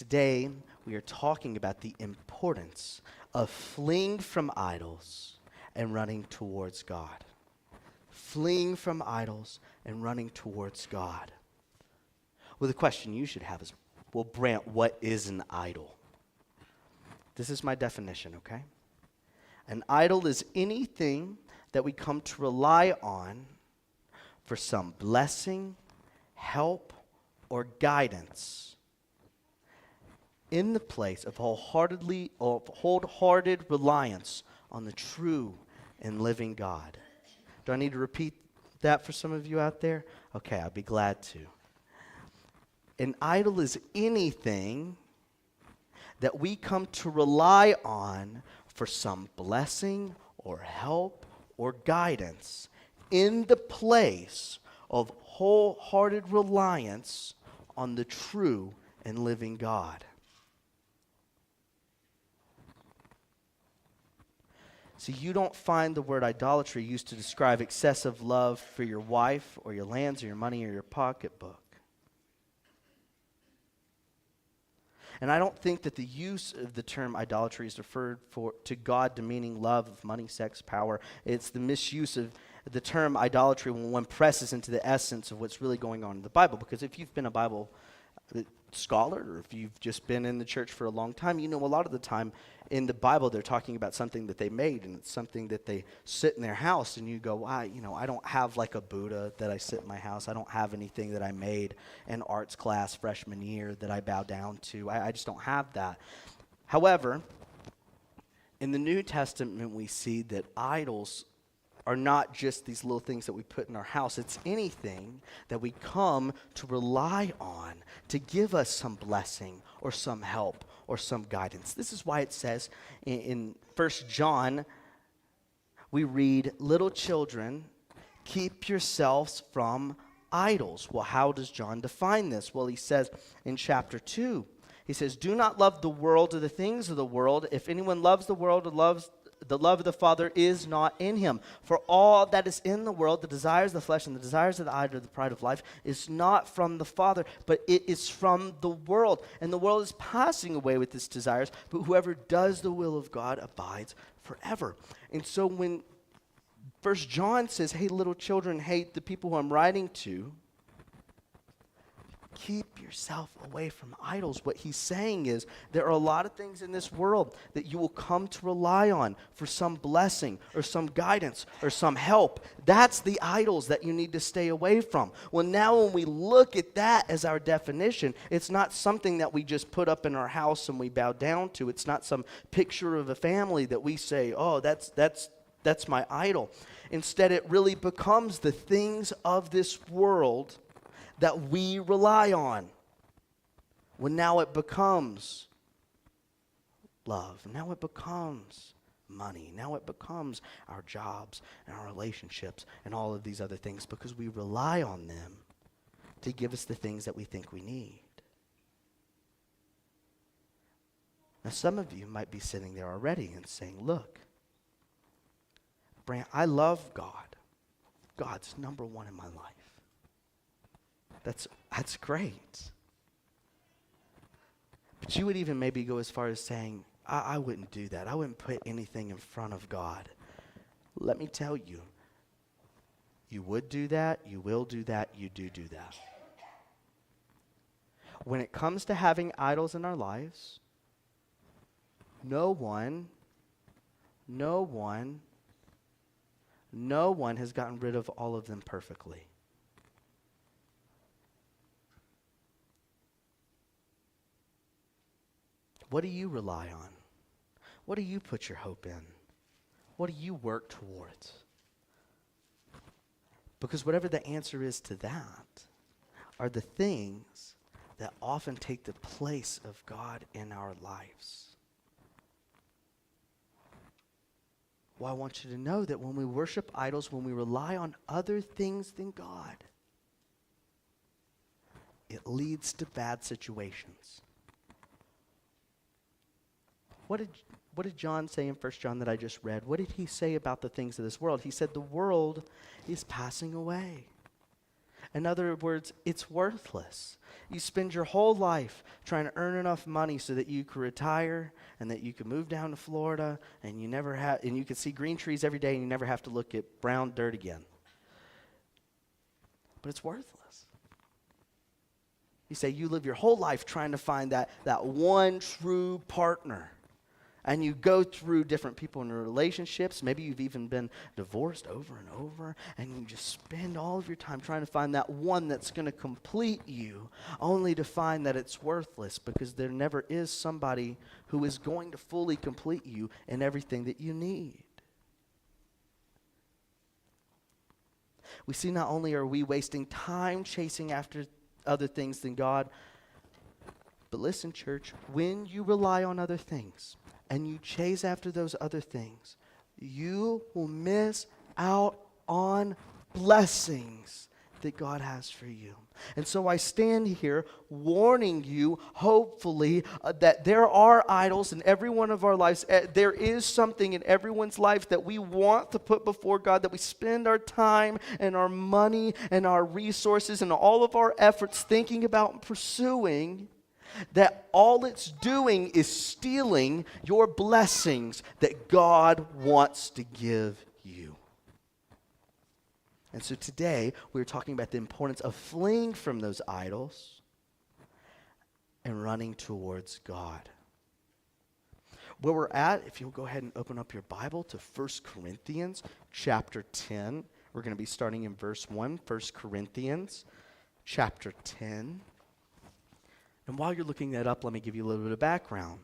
today we are talking about the importance of fleeing from idols and running towards God. Fleeing from idols and running towards God. Well, the question you should have is, well, Brant, what is an idol? This is my definition, okay? An idol is anything that we come to rely on for some blessing, help, or guidance in the place of wholehearted reliance on the true and living God. Do I need to repeat that for some of you out there? Okay, I'll be glad to. An idol is anything that we come to rely on for some blessing or help or guidance in the place of wholehearted reliance on the true and living God. See, you don't find the word idolatry used to describe excessive love for your wife or your lands or your money or your pocketbook. And I don't think that the use of the term idolatry is referred to God demeaning love of money, sex, power. It's the misuse of the term idolatry when one presses into the essence of what's really going on in the Bible. Because if you've been a Bible scholar or if you've just been in the church for a long time, you know a lot of the time in the Bible they're talking about something that they made, and it's something that they sit in their house, and you go, I don't have like a Buddha that I sit in my house. I don't have anything that I made in arts class freshman year that I bow down to. I just don't have that. However, in the New Testament we see that idols are not just these little things that we put in our house. It's anything that we come to rely on to give us some blessing or some help or some guidance. This is why it says in 1 John, we read, "Little children, keep yourselves from idols." Well, how does John define this? Well, he says in chapter 2, he says, "Do not love the world or the things of the world. If anyone loves the world or loves the love of the Father is not in him. For all that is in the world, the desires of the flesh and the desires of the eye or the pride of life, is not from the Father, but it is from the world. And the world is passing away with its desires, but whoever does the will of God abides forever." And so when 1 John says, hey, little children, hey, the people who I'm writing to, keep yourself away from idols. What he's saying is there are a lot of things in this world that you will come to rely on for some blessing or some guidance or some help. That's the idols that you need to stay away from. Well, now when we look at that as our definition, it's not something that we just put up in our house and we bow down to. It's not some picture of a family that we say, oh, that's my idol. Instead, it really becomes the things of this world that we rely on. When now it becomes love, now it becomes money, now it becomes our jobs and our relationships and all of these other things because we rely on them to give us the things that we think we need. Now some of you might be sitting there already and saying, look, Brant, I love God. God's number one in my life. That's great. But you would even maybe go as far as saying, I wouldn't do that. I wouldn't put anything in front of God. Let me tell you, you would do that, you will do that, you do that. When it comes to having idols in our lives, no one has gotten rid of all of them perfectly. What do you rely on? What do you put your hope in? What do you work towards? Because whatever the answer is to that are the things that often take the place of God in our lives. Well, I want you to know that when we worship idols, when we rely on other things than God, it leads to bad situations. What did John say in 1 John that I just read? What did he say about the things of this world? He said the world is passing away. In other words, it's worthless. You spend your whole life trying to earn enough money so that you could retire and that you could move down to Florida and you could see green trees every day and you never have to look at brown dirt again. But it's worthless. You say you live your whole life trying to find that one true partner. And you go through different people in your relationships. Maybe you've even been divorced over and over. And you just spend all of your time trying to find that one that's going to complete you, only to find that it's worthless because there never is somebody who is going to fully complete you in everything that you need. We see not only are we wasting time chasing after other things than God, but listen, church, when you rely on other things, and you chase after those other things, you will miss out on blessings that God has for you. And so I stand here warning you, hopefully, that there are idols in every one of our lives. There is something in everyone's life that we want to put before God, that we spend our time and our money and our resources and all of our efforts thinking about and pursuing, that all it's doing is stealing your blessings that God wants to give you. And so today, we're talking about the importance of fleeing from those idols and running towards God. Where we're at, if you'll go ahead and open up your Bible to 1 Corinthians chapter 10. We're going to be starting in verse 1, 1 Corinthians chapter 10. And while you're looking that up, let me give you a little bit of background.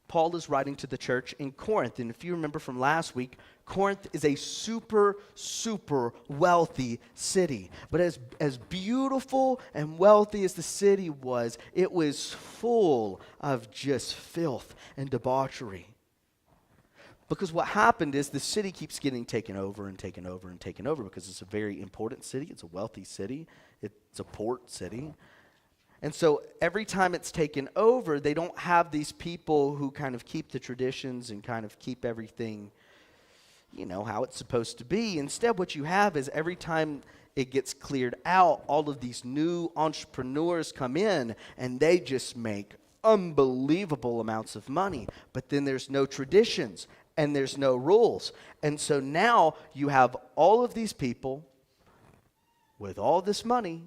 Paul is writing to the church in Corinth. And if you remember from last week, Corinth is a super, super wealthy city. But as beautiful and wealthy as the city was, it was full of just filth and debauchery. Because what happened is the city keeps getting taken over and taken over and taken over because it's a very important city. It's a wealthy city. It's a port city. And so every time it's taken over, they don't have these people who kind of keep the traditions and kind of keep everything, how it's supposed to be. Instead, what you have is every time it gets cleared out, all of these new entrepreneurs come in and they just make unbelievable amounts of money. But then there's no traditions and there's no rules. And so now you have all of these people with all this money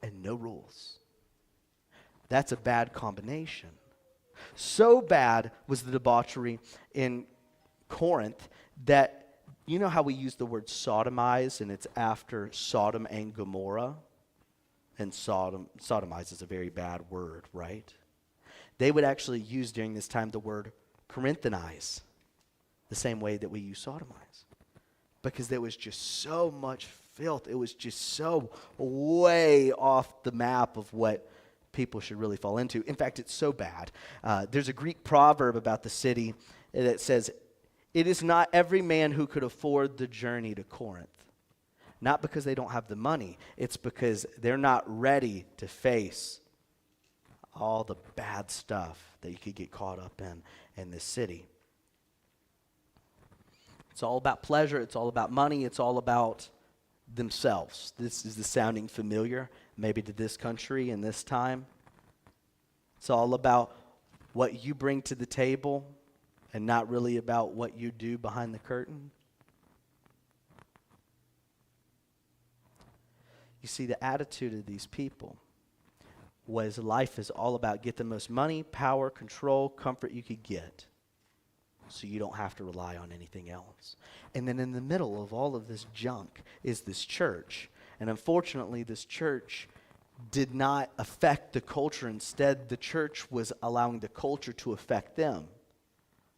and no rules. That's a bad combination. So bad was the debauchery in Corinth that, you know how we use the word sodomize, and it's after Sodom and Gomorrah? And sodomize is a very bad word, right? They would actually use during this time the word Corinthianize, the same way that we use sodomize. Because there was just so much filth. It was just so way off the map of what people should really fall into. In fact, it's so bad. There's a Greek proverb about the city that says, "It is not every man who could afford the journey to Corinth." Not because they don't have the money. It's because they're not ready to face all the bad stuff that you could get caught up in this city. It's all about pleasure. It's all about money. It's all about themselves. This is sounding familiar, maybe to this country and this time. It's all about what you bring to the table and not really about what you do behind the curtain. You see, the attitude of these people was life is all about get the most money, power, control, comfort you could get, so you don't have to rely on anything else. And then in the middle of all of this junk is this church. And unfortunately, this church did not affect the culture. Instead, the church was allowing the culture to affect them,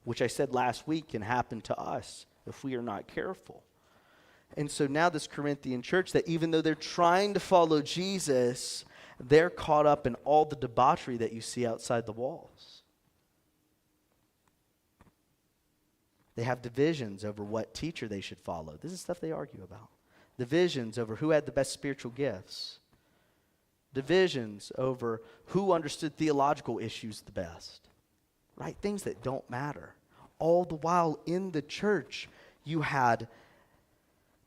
which I said last week can happen to us if we are not careful. And so now this Corinthian church, that even though they're trying to follow Jesus, they're caught up in all the debauchery that you see outside the walls. They have divisions over what teacher they should follow. This is stuff they argue about. Divisions over who had the best spiritual gifts. Divisions over who understood theological issues the best. Right? Things that don't matter. All the while in the church, you had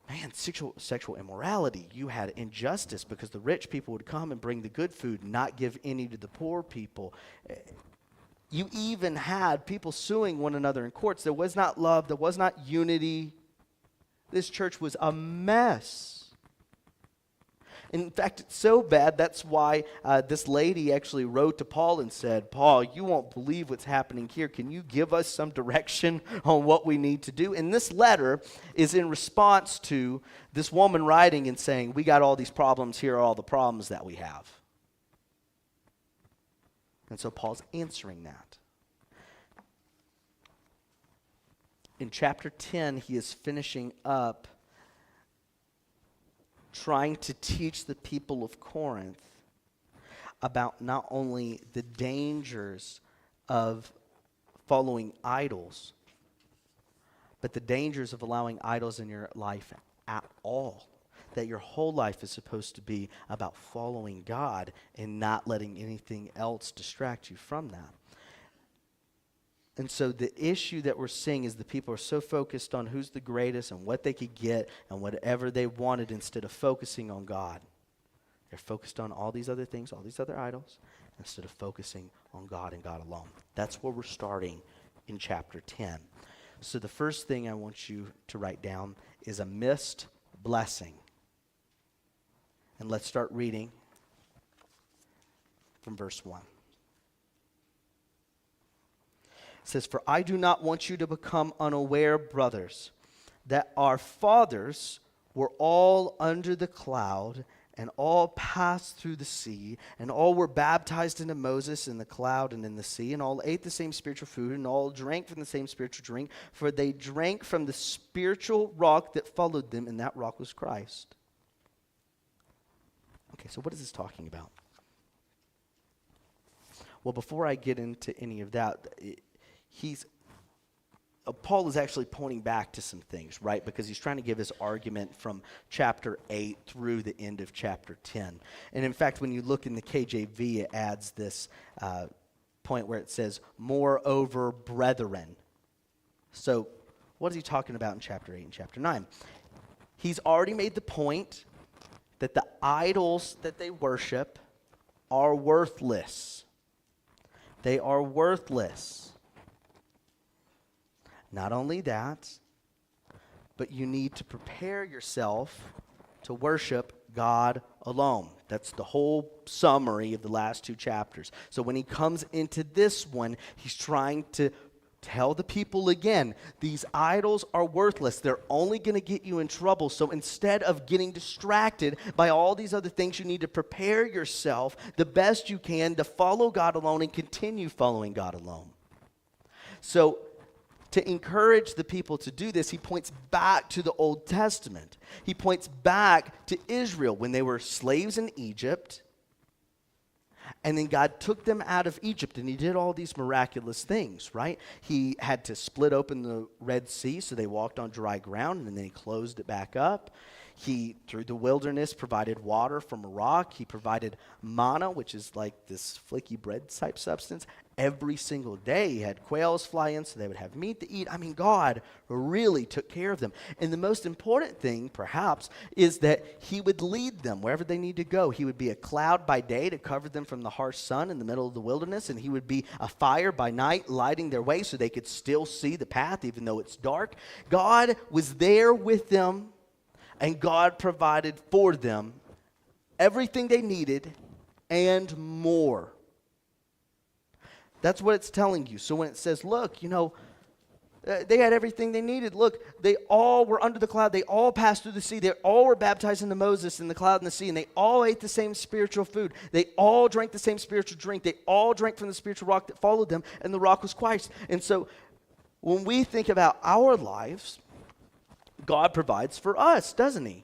man, sexual immorality. You had injustice because the rich people would come and bring the good food and not give any to the poor people. You even had people suing one another in courts. There was not love. There was not unity. This church was a mess. In fact, it's so bad, that's why this lady actually wrote to Paul and said, Paul, you won't believe what's happening here. Can you give us some direction on what we need to do? And this letter is in response to this woman writing and saying, we got all these problems, here are all the problems that we have. And so Paul's answering that. In chapter 10, he is finishing up trying to teach the people of Corinth about not only the dangers of following idols, but the dangers of allowing idols in your life at all. That your whole life is supposed to be about following God and not letting anything else distract you from that. And so the issue that we're seeing is the people are so focused on who's the greatest and what they could get and whatever they wanted instead of focusing on God. They're focused on all these other things, all these other idols, instead of focusing on God and God alone. That's where we're starting in chapter 10. So the first thing I want you to write down is a missed blessing. And let's start reading from verse 1. It says, for I do not want you to become unaware, brothers, that our fathers were all under the cloud, and all passed through the sea, and all were baptized into Moses in the cloud and in the sea, and all ate the same spiritual food, and all drank from the same spiritual drink, for they drank from the spiritual rock that followed them, and that rock was Christ. Okay, so what is this talking about? Well, before I get into any of that, Paul is actually pointing back to some things, right? Because he's trying to give his argument from chapter 8 through the end of chapter 10. And in fact, when you look in the KJV, it adds this point where it says, moreover, brethren. So what is he talking about in chapter 8 and chapter 9? He's already made the point that the idols that they worship are worthless. They are worthless. Not only that, but you need to prepare yourself to worship God alone. That's the whole summary of the last two chapters. So when he comes into this one, he's trying to tell the people again, these idols are worthless. They're only going to get you in trouble. So instead of getting distracted by all these other things, you need to prepare yourself the best you can to follow God alone and continue following God alone. So to encourage the people to do this, he points back to the Old Testament. He points back to Israel when they were slaves in Egypt. And then God took them out of Egypt, and he did all these miraculous things, right? He had to split open the Red Sea so they walked on dry ground, and then he closed it back up. He, through the wilderness, provided water from a rock. He provided manna, which is like this flaky bread type substance. Every single day, he had quails fly in so they would have meat to eat. I mean, God really took care of them. And the most important thing, perhaps, is that he would lead them wherever they need to go. He would be a cloud by day to cover them from the harsh sun in the middle of the wilderness, and he would be a fire by night lighting their way so they could still see the path even though it's dark. God was there with them, and God provided for them everything they needed and more. That's what it's telling you. So when it says, look, they had everything they needed. Look, they all were under the cloud. They all passed through the sea. They all were baptized into Moses in the cloud and the sea. And they all ate the same spiritual food. They all drank the same spiritual drink. They all drank from the spiritual rock that followed them. And the rock was Christ. And so when we think about our lives, God provides for us, doesn't he?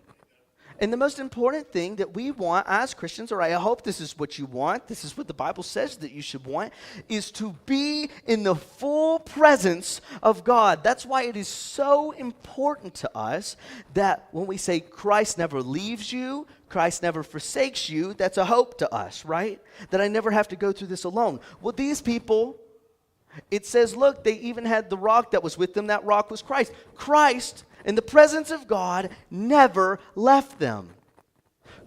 And the most important thing that we want as Christians, or I hope this is what you want, this is what the Bible says that you should want, is to be in the full presence of God. That's why it is so important to us that when we say Christ never leaves you, Christ never forsakes you, that's a hope to us, right? That I never have to go through this alone. Well, these people, it says, look, they even had the rock that was with them. That rock was Christ. Christ And the presence of God never left them.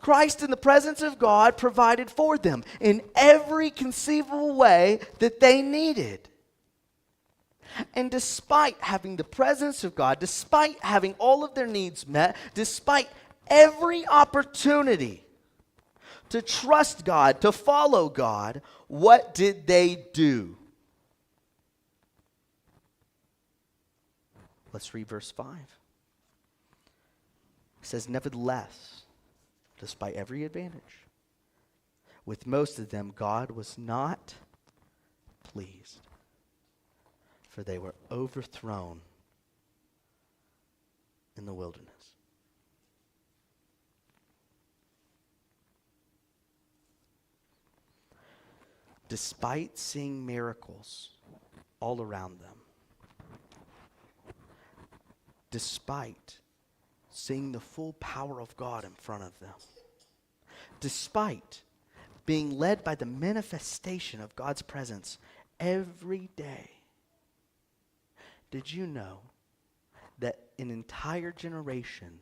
Christ in the presence of God provided for them in every conceivable way that they needed. And despite having the presence of God, despite having all of their needs met, despite every opportunity to trust God, to follow God, what did they do? Let's read verse 5. It says, nevertheless, despite every advantage, with most of them God was not pleased, for they were overthrown in the wilderness. Despite seeing miracles all around them, despite seeing the full power of God in front of them, despite being led by the manifestation of God's presence every day, did you know that an entire generation,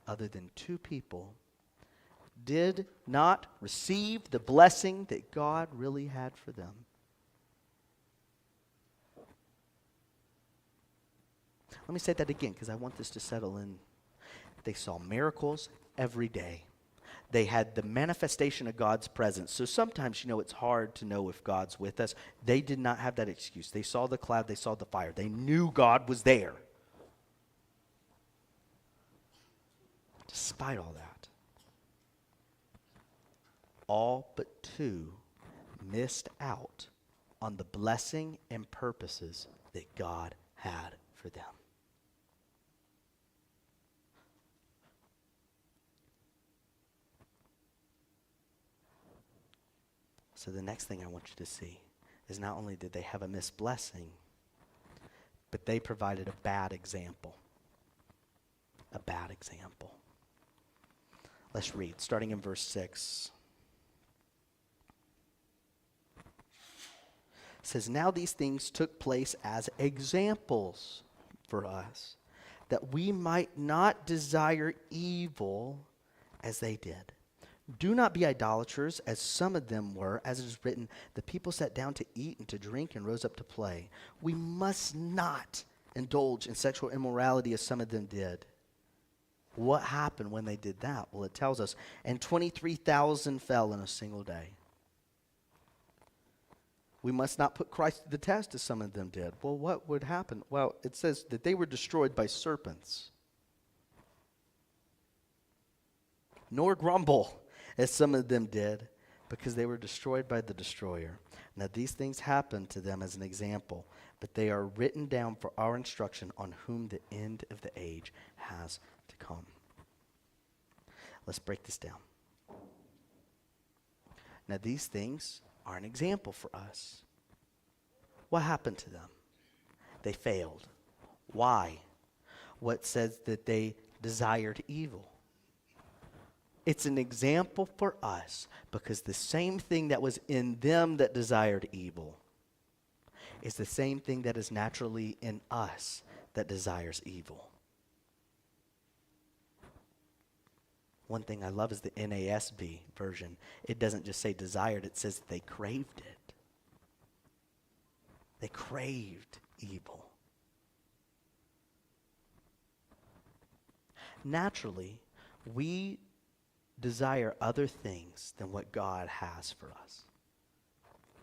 other than 2 people, did not receive the blessing that God really had for them? Let me say that again because I want this to settle in. They saw miracles every day. They had the manifestation of God's presence. So sometimes, it's hard to know if God's with us. They did not have that excuse. They saw the cloud, they saw the fire. They knew God was there. Despite all that, all but 2 missed out on the blessing and purposes that God had for them. So the next thing I want you to see is not only did they have a missed blessing, but they provided a bad example. A bad example. Let's read, starting in verse 6. It says, now these things took place as examples for us, that we might not desire evil as they did. Do not be idolaters, as some of them were, as it is written, the people sat down to eat and to drink and rose up to play. We must not indulge in sexual immorality as some of them did. What happened when they did that? Well, it tells us, and 23,000 fell in a single day. We must not put Christ to the test as some of them did. Well, what would happen? Well, it says that they were destroyed by serpents. Nor grumble as some of them did, because they were destroyed by the destroyer. Now these things happened to them as an example, but they are written down for our instruction, on whom the end of the age has to come. Let's break this down. Now these things are an example for us. What happened to them? They failed. Why? What says that they desired evil? It's an example for us because the same thing that was in them that desired evil is the same thing that is naturally in us that desires evil. One thing I love is the NASB version. It doesn't just say desired, it says they craved it. They craved evil. Naturally, we desire other things than what God has for us.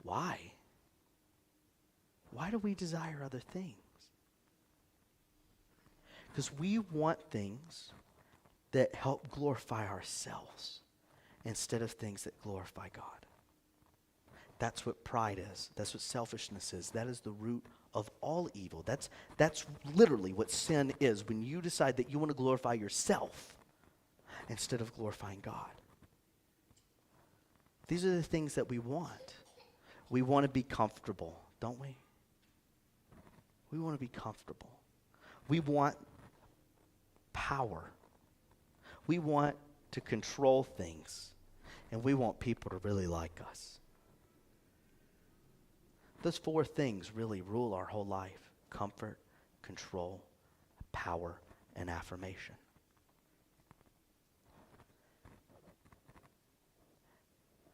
Why? Why do we desire other things? Because we want things that help glorify ourselves instead of things that glorify God. That's what pride is. That's what selfishness is. That is the root of all evil. That's literally what sin is, when you decide that you want to glorify yourself instead of glorifying God. These are the things that we want. We want to be comfortable, don't we? We want to be comfortable. We want power. We want to control things. And we want people to really like us. Those 4 things really rule our whole life: comfort, control, power, and affirmation.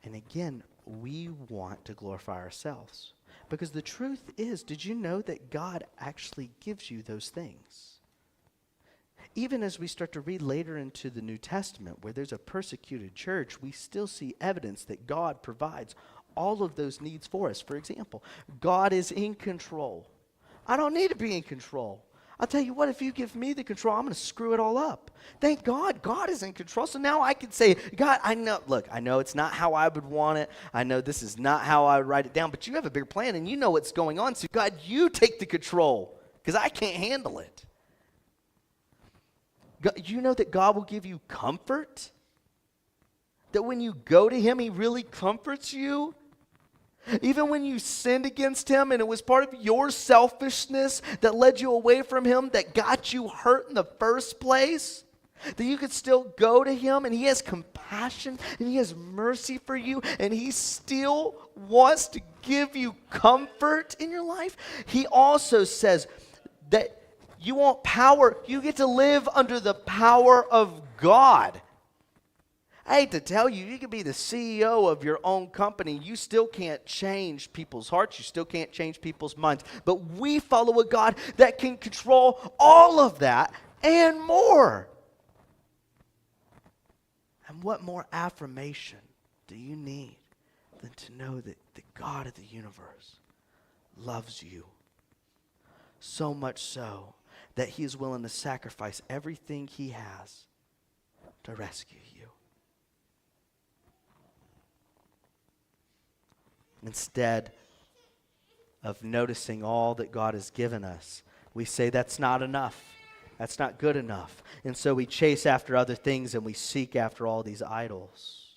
And again, we want to glorify ourselves. Because the truth is, did you know that God actually gives you those things? Even as we start to read later into the New Testament, where there's a persecuted church, we still see evidence that God provides all of those needs for us. For example, God is in control. I don't need to be in control. I'll tell you what, if you give me the control, I'm going to screw it all up. Thank God, God is in control. So now I can say, God, I know it's not how I would want it. I know this is not how I would write it down, but you have a bigger plan and you know what's going on. So God, you take the control because I can't handle it. God, you know that God will give you comfort? That when you go to him, he really comforts you? Even when you sinned against him and it was part of your selfishness that led you away from him, that got you hurt in the first place, that you could still go to him and he has compassion and he has mercy for you and he still wants to give you comfort in your life. He also says that you want power, you get to live under the power of God. I hate to tell you, you can be the CEO of your own company. You still can't change people's hearts. You still can't change people's minds. But we follow a God that can control all of that and more. And what more affirmation do you need than to know that the God of the universe loves you? So much so that he is willing to sacrifice everything he has to rescue you. Instead of noticing all that God has given us, we say that's not enough. That's not good enough. And so we chase after other things and we seek after all these idols.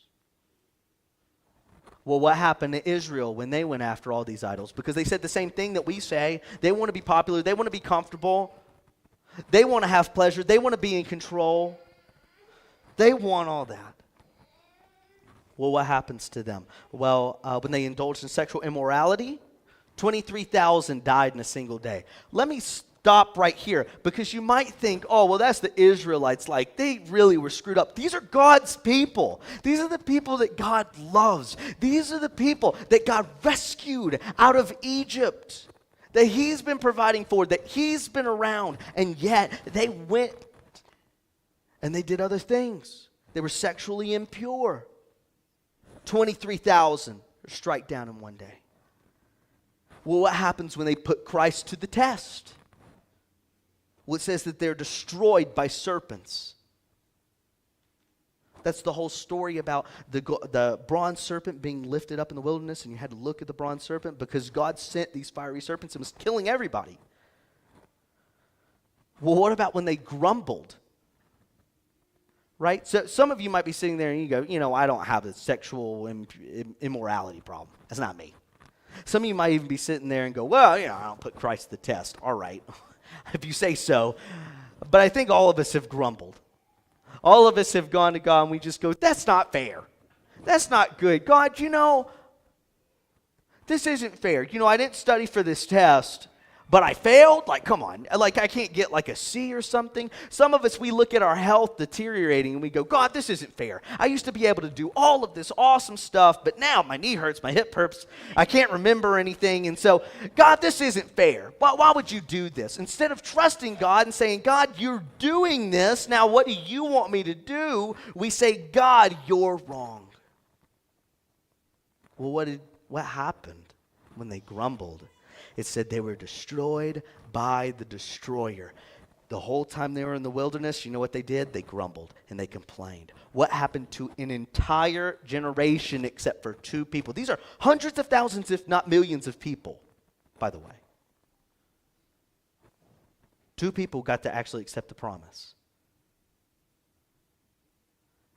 Well, what happened to Israel when they went after all these idols? Because they said the same thing that we say. They want to be popular. They want to be comfortable. They want to have pleasure. They want to be in control. They want all that. Well, what happens to them? Well, when they indulged in sexual immorality, 23,000 died in a single day. Let me stop right here because you might think, oh, well, that's the Israelites. Like, they really were screwed up. These are God's people. These are the people that God loves. These are the people that God rescued out of Egypt, that he's been providing for, that he's been around. And yet they went and they did other things. They were sexually impure. 23,000 strike down in one day. Well, what happens when they put Christ to the test? Well, it says that they're destroyed by serpents. That's the whole story about the bronze serpent being lifted up in the wilderness, and you had to look at the bronze serpent because God sent these fiery serpents and was killing everybody. Well, what about when they grumbled? Right? So some of you might be sitting there and you go, I don't have a sexual immorality problem. That's not me. Some of you might even be sitting there and go, well, I don't put Christ to the test. All right, if you say so. But I think all of us have grumbled. All of us have gone to God and we just go, that's not fair. That's not good. God, this isn't fair. I didn't study for this test, but I failed? Like, come on. Like, I can't get like a C or something. Some of us, we look at our health deteriorating and we go, God, this isn't fair. I used to be able to do all of this awesome stuff, but now my knee hurts, my hip hurts. I can't remember anything. And so, God, this isn't fair. Why would you do this? Instead of trusting God and saying, God, you're doing this. Now, what do you want me to do? We say, God, you're wrong. Well, what happened when they grumbled? It said they were destroyed by the destroyer. The whole time they were in the wilderness, you know what they did? They grumbled and they complained. What happened to an entire generation except for 2 people? These are hundreds of thousands, if not millions of people, by the way. 2 people got to actually accept the promise.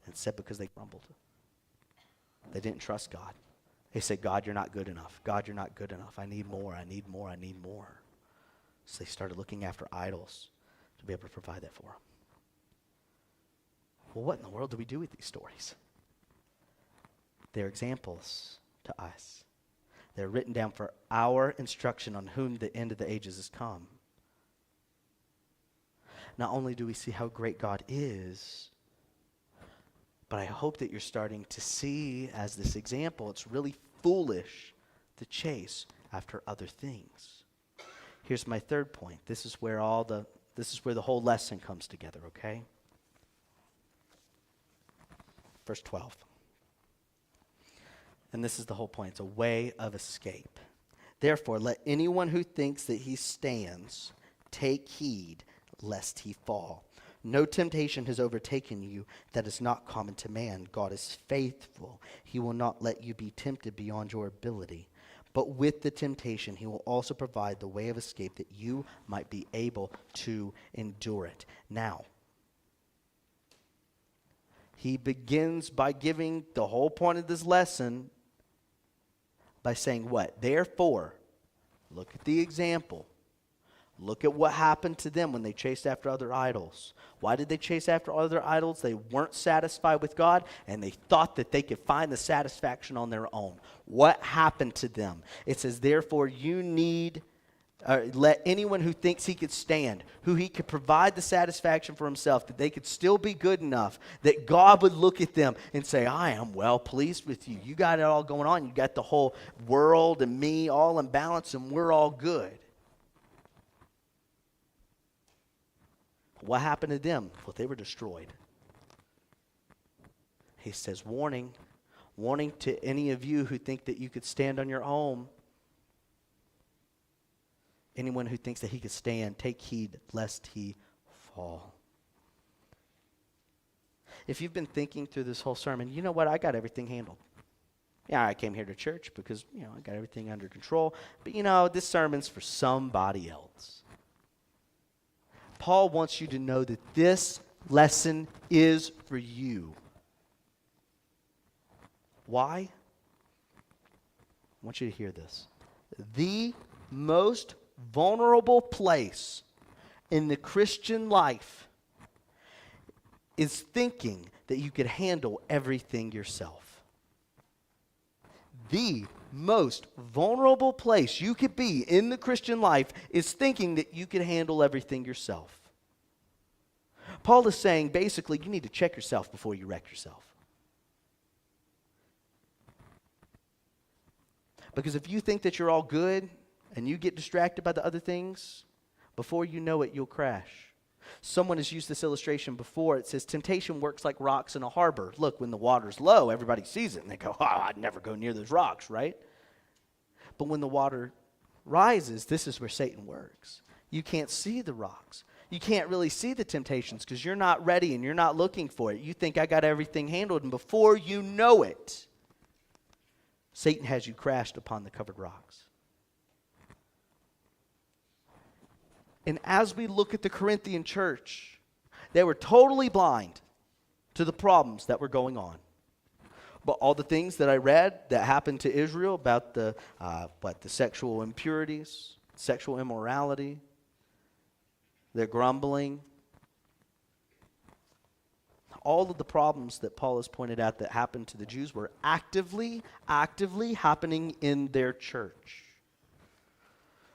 And said because they grumbled. They didn't trust God. They said, God, you're not good enough. God, you're not good enough. I need more, I need more, I need more. So they started looking after idols to be able to provide that for them. Well, what in the world do we do with these stories? They're examples to us. They're written down for our instruction on whom the end of the ages has come. not only do we see how great God is, but I hope that you're starting to see, as this example, it's really foolish to chase after other things. Here's my third point. This is where the whole lesson comes together, okay? Verse 12. And this is the whole point. It's a way of escape. Therefore, let anyone who thinks that he stands take heed lest he fall. No temptation has overtaken you that is not common to man. God is faithful. He will not let you be tempted beyond your ability. But with the temptation, he will also provide the way of escape that you might be able to endure it. Now, he begins by giving the whole point of this lesson by saying what? Therefore, look at the example. Look at what happened to them when they chased after other idols. Why did they chase after other idols? They weren't satisfied with God, and they thought that they could find the satisfaction on their own. What happened to them? It says, therefore, let anyone who thinks he could stand, who he could provide the satisfaction for himself, that they could still be good enough, that God would look at them and say, I am well pleased with you. You got it all going on. You got the whole world and me all in balance, and we're all good. What happened to them? Well, they were destroyed. He says, warning to any of you who think that you could stand on your own. Anyone who thinks that he could stand, take heed lest he fall. If you've been thinking through this whole sermon, you know what? I got everything handled. Yeah, I came here to church because, I got everything under control. But, this sermon's for somebody else. Paul wants you to know that this lesson is for you. Why? I want you to hear this. The most vulnerable place in the Christian life is thinking that you could handle everything yourself. The most vulnerable place you could be in the Christian life is thinking that you could handle everything yourself. Paul is saying, basically, you need to check yourself before you wreck yourself. Because if you think that you're all good and you get distracted by the other things, before you know it, you'll crash. Someone has used this illustration before. It says, temptation works like rocks in a harbor. Look, when the water's low, everybody sees it, and they go, I'd never go near those rocks, right? But when the water rises, this is where Satan works. You can't see the rocks. You can't really see the temptations because you're not ready and you're not looking for it. You think I got everything handled, and before you know it, Satan has you crashed upon the covered rocks. And as we look at the Corinthian church, they were totally blind to the problems that were going on. But all the things that I read that happened to Israel about the sexual impurities, sexual immorality, their grumbling, all of the problems that Paul has pointed out that happened to the Jews were actively happening in their church.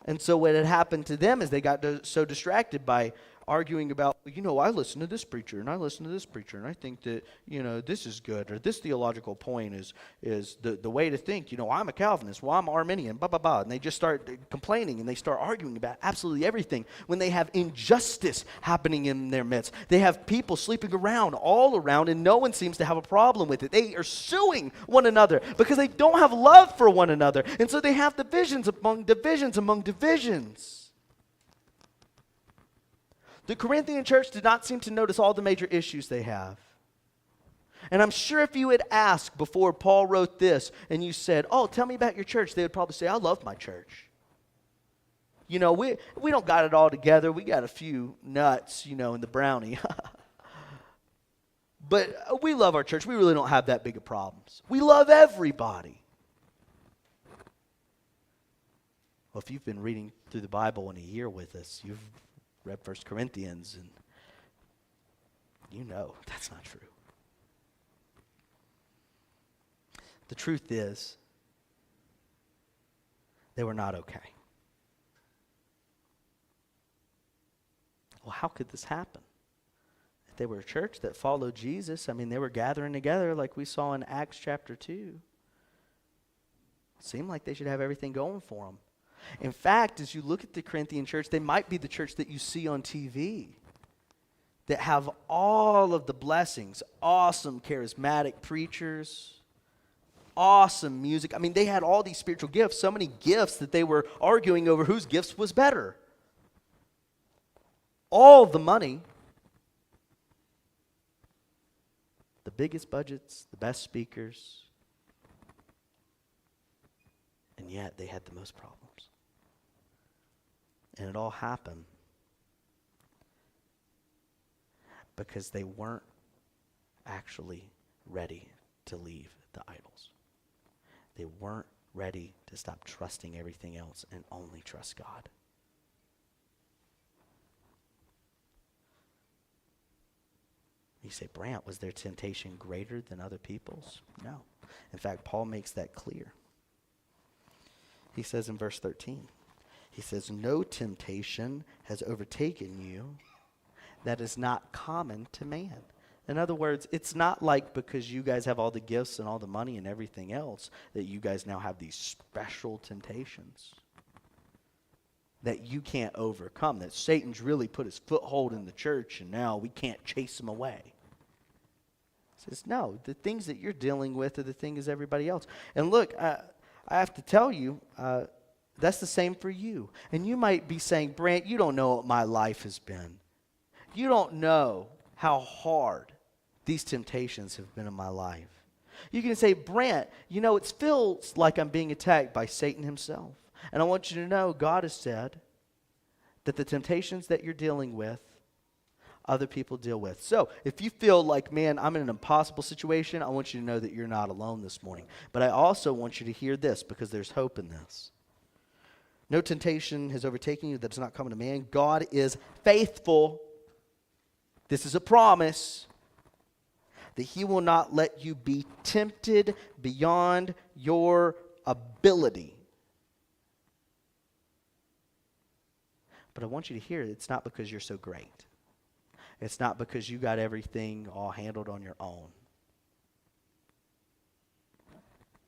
And so what had happened to them is they got so distracted by arguing about, I listen to this preacher and I listen to this preacher and I think that, this is good, or this theological point is the way to think. I'm a Calvinist, well, I'm Arminian, blah, blah, blah. And they just start complaining and they start arguing about absolutely everything when they have injustice happening in their midst. They have people sleeping around all around and no one seems to have a problem with it. They are suing one another because they don't have love for one another. And so they have divisions among divisions. The Corinthian church did not seem to notice all the major issues they have. And I'm sure if you had asked before Paul wrote this and you said, tell me about your church, they would probably say, I love my church. We don't got it all together. We got a few nuts, in the brownie. But we love our church. We really don't have that big of problems. We love everybody. Well, if you've been reading through the Bible in a year with us, you've read 1 Corinthians, and that's not true. The truth is, they were not okay. well, how could this happen? If they were a church that followed Jesus, I mean, they were gathering together like we saw in Acts chapter 2. It seemed like they should have everything going for them. In fact, as you look at the Corinthian church, they might be the church that you see on TV that have all of the blessings, awesome charismatic preachers, awesome music. I mean, they had all these spiritual gifts, so many gifts that they were arguing over whose gifts was better. All the money, the biggest budgets, the best speakers, and yet they had the most problems. And it all happened because they weren't actually ready to leave the idols. They weren't ready to stop trusting everything else and only trust God. You say, Brant, was their temptation greater than other people's? No. In fact, Paul makes that clear. He says in verse 13, he says, no temptation has overtaken you that is not common to man. In other words, it's not like because you guys have all the gifts and all the money and everything else that you guys now have these special temptations that you can't overcome, that Satan's really put his foothold in the church and now we can't chase him away. He says, no, the things that you're dealing with are the things as everybody else. And look, I have to tell you, that's the same for you. And you might be saying, Brant, you don't know what my life has been. You don't know how hard these temptations have been in my life. You can say, Brant, you know, it feels like I'm being attacked by Satan himself. And I want you to know, God has said that the temptations that you're dealing with, other people deal with. So if you feel like, man, I'm in an impossible situation, I want you to know that you're not alone this morning. But I also want you to hear this because there's hope in this. No temptation has overtaken you that is not common to man. God is faithful. This is a promise that he will not let you be tempted beyond your ability. But I want you to hear it's not because you're so great. It's not because you got everything all handled on your own.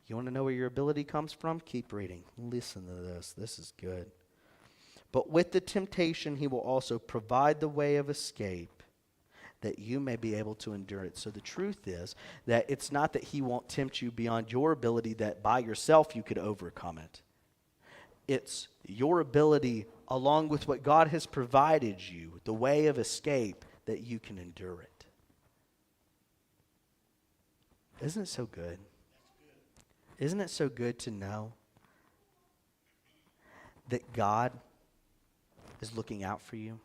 You want to know where your ability comes from? Keep reading. Listen to this. This is good. But with the temptation, he will also provide the way of escape that you may be able to endure it. So the truth is that it's not that he won't tempt you beyond your ability that by yourself you could overcome it. It's your ability along with what God has provided you, the way of escape, that you can endure it. Isn't it so good? Isn't it so good to know that God is looking out for you?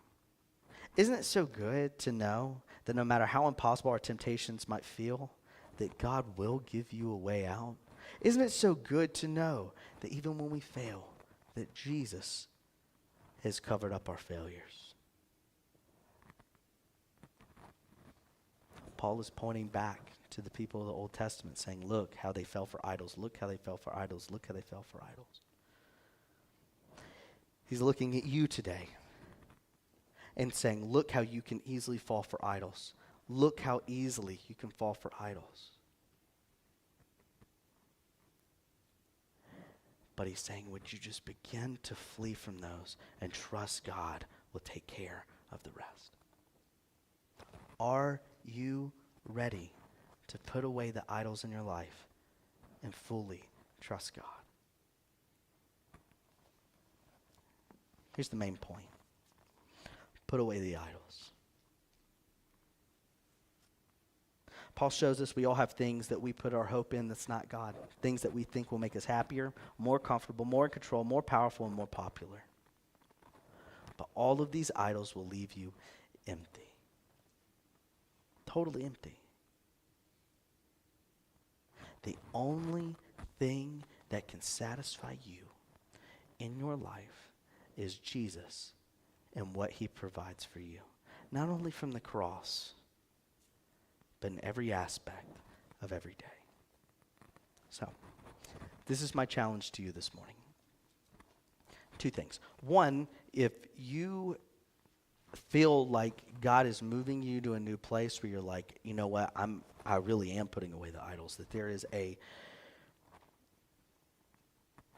Isn't it so good to know that no matter how impossible our temptations might feel, that God will give you a way out? Isn't it so good to know that even when we fail, that Jesus has covered up our failures? Paul is pointing back to the people of the Old Testament saying, look how they fell for idols. Look how they fell for idols. Look how they fell for idols. He's looking at you today and saying, look how you can easily fall for idols. Look how easily you can fall for idols. But he's saying, would you just begin to flee from those and trust God will take care of the rest? Are you ready to put away the idols in your life and fully trust God? Here's the main point. Put away the idols. Paul shows us we all have things that we put our hope in that's not God. Things that we think will make us happier, more comfortable, more in control, more powerful, and more popular. But all of these idols will leave you empty. Totally empty. The only thing that can satisfy you in your life is Jesus and what he provides for you. Not only from the cross, but in every aspect of every day. So, this is my challenge to you this morning. Two things. One, if you feel like God is moving you to a new place where you're like, you know what, I really am putting away the idols, that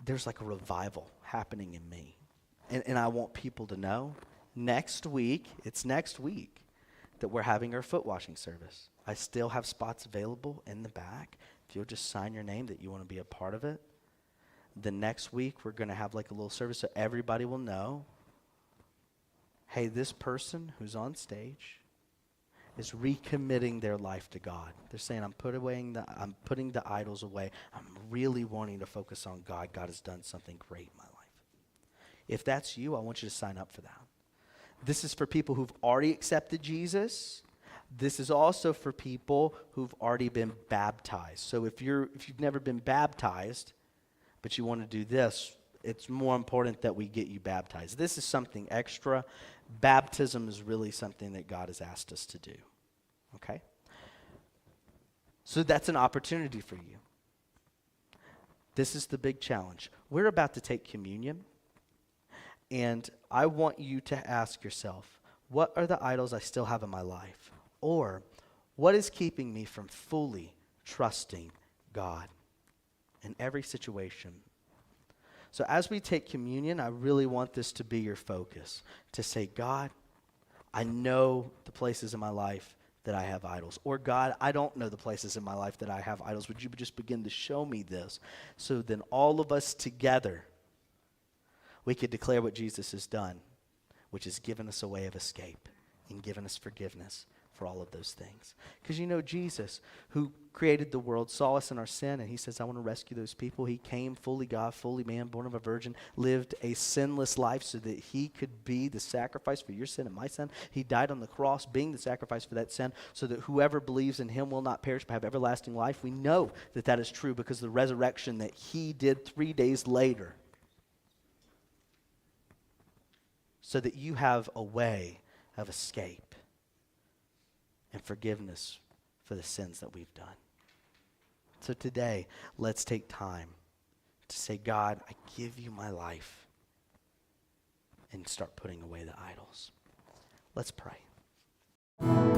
there's like a revival happening in me. And I want people to know next week, that we're having our foot washing service. I still have spots available in the back. If you'll just sign your name that you want to be a part of it. The next week, we're going to have like a little service so everybody will know, hey, this person who's on stage is recommitting their life to God. They're saying, I'm putting the idols away. I'm really wanting to focus on God. God has done something great in my life. If that's you, I want you to sign up for that. This is for people who've already accepted Jesus. This is also for people who've already been baptized. So if you've never been baptized, but you want to do this, it's more important that we get you baptized. This is something extra. Baptism is really something that God has asked us to do. Okay? So that's an opportunity for you. This is the big challenge. We're about to take communion, and I want you to ask yourself, what are the idols I still have in my life? Or what is keeping me from fully trusting God in every situation? So as we take communion, I really want this to be your focus, to say, God, I know the places in my life that I have idols. Or God, I don't know the places in my life that I have idols. Would you just begin to show me this? So then all of us together, we could declare what Jesus has done, which has given us a way of escape and given us forgiveness for all of those things. Because you know, Jesus, who created the world, saw us in our sin, and he says, I want to rescue those people. He came fully God, fully man, born of a virgin, lived a sinless life so that he could be the sacrifice for your sin and my sin. He died on the cross, being the sacrifice for that sin, so that whoever believes in him will not perish but have everlasting life. We know that that is true because of the resurrection that he did 3 days later, so that you have a way of escape and forgiveness for the sins that we've done. So today, let's take time to say, God, I give you my life, and start putting away the idols. Let's pray.